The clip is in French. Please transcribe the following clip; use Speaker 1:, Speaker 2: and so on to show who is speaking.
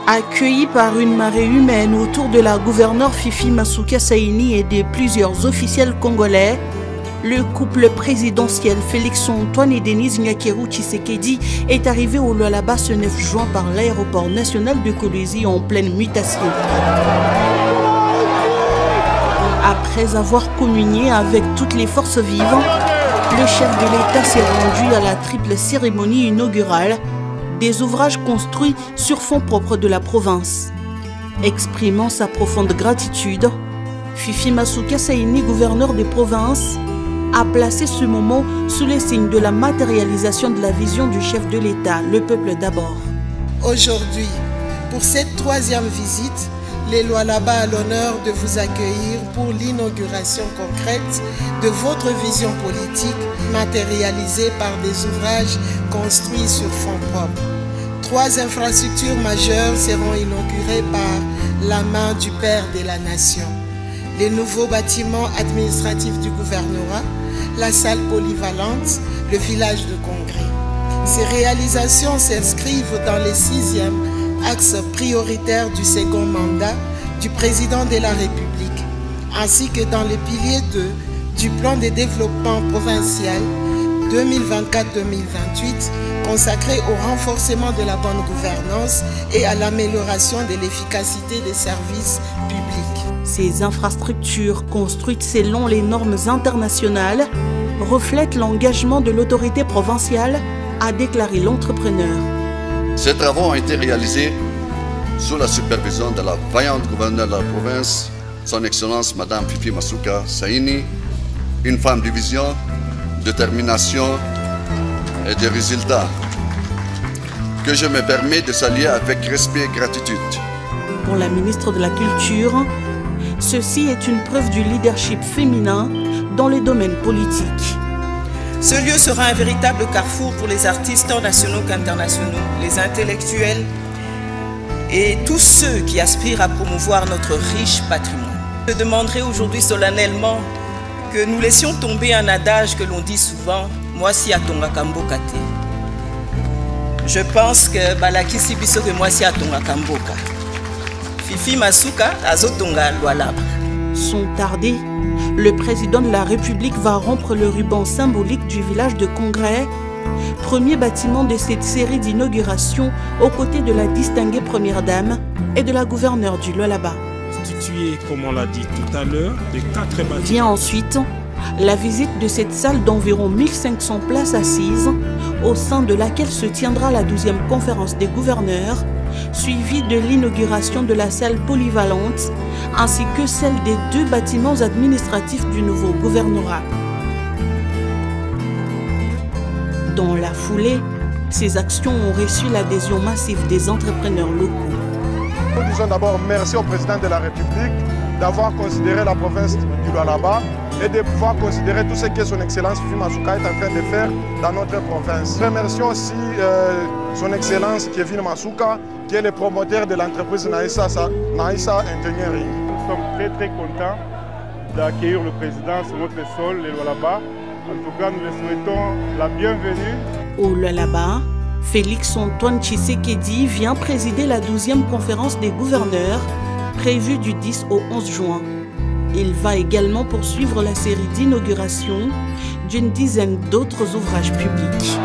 Speaker 1: Accueilli par une marée humaine autour de la gouverneure Fifi Masuka Saini et de plusieurs officiels congolais, le couple présidentiel Félix-Antoine et Denise Nyakeru Tshisekedi est arrivé au Lualaba ce 9 juin par l'aéroport national de Kolwezi en pleine mutation. Après avoir communié avec toutes les forces vives, le chef de l'État s'est rendu à la triple cérémonie inaugurale des ouvrages construits sur fonds propres de la province. Exprimant sa profonde gratitude, Fifi Masuka Saini, gouverneur des provinces, a placé ce moment sous les signes de la matérialisation de la vision du chef de l'État, le peuple d'abord.
Speaker 2: Aujourd'hui, pour cette troisième visite, les Lualaba a l'honneur de vous accueillir pour l'inauguration concrète de votre vision politique matérialisée par des ouvrages construits sur fonds propres. 3 infrastructures majeures seront inaugurées par la main du Père de la Nation. Les nouveaux bâtiments administratifs du gouvernorat, la salle polyvalente, le village de congrès. Ces réalisations s'inscrivent dans les 6e axes prioritaires du second mandat du président de la République, ainsi que dans les piliers 2 du plan de développement provincial 2024-2028 consacré au renforcement de la bonne gouvernance et à l'amélioration de l'efficacité des services publics.
Speaker 1: Ces infrastructures construites selon les normes internationales reflètent l'engagement de l'autorité provinciale, a déclaré l'entrepreneur.
Speaker 3: Ces travaux ont été réalisés sous la supervision de la vaillante gouverneure de la province, son Excellence Madame Fifi Masuka Saini, une femme de vision, détermination et de résultats, que je me permets de saluer avec respect et gratitude.
Speaker 1: Pour la ministre de la Culture, ceci est une preuve du leadership féminin dans les domaines politiques.
Speaker 4: Ce lieu sera un véritable carrefour pour les artistes tant nationaux qu'internationaux, les intellectuels et tous ceux qui aspirent à promouvoir notre riche patrimoine. Je demanderai aujourd'hui solennellement que nous laissions tomber un adage que l'on dit souvent, « Moi si atonga kamboka te ». Je pense que balakisi biso que moi si atonga kamboka. Fifi Masuka azotonga Lualaba.
Speaker 1: Sont tardés, le président de la République va rompre le ruban symbolique du village de Congrès, premier bâtiment de cette série d'inauguration aux côtés de la distinguée première dame et de la gouverneure du Lualaba.
Speaker 5: Constitué, comme on l'a dit tout à l'heure, de 4 bâtiments.
Speaker 1: Vient ensuite la visite de cette salle d'environ 1500 places assises, au sein de laquelle se tiendra la 12e conférence des gouverneurs, suivie de l'inauguration de la salle polyvalente, ainsi que celle des 2 bâtiments administratifs du nouveau gouvernorat. Dans la foulée, ces actions ont reçu l'adhésion massive des entrepreneurs locaux.
Speaker 6: Nous disons d'abord merci au président de la République d'avoir considéré la province du Lualaba et de pouvoir considérer tout ce que son Excellence Fifi Masuka est en train de faire dans notre province. Remercions aussi son Excellence Kevin Masuka, qui est le promoteur de l'entreprise Naïssa Engineering.
Speaker 7: Nous sommes très contents d'accueillir le président sur notre sol, le Lualaba. En tout cas, nous lui souhaitons la bienvenue.
Speaker 1: Au Lualaba, Félix-Antoine Tshisekedi vient présider la 12e conférence des gouverneurs, prévue du 10 au 11 juin. Il va également poursuivre la série d'inauguration d'une dizaine d'autres ouvrages publics.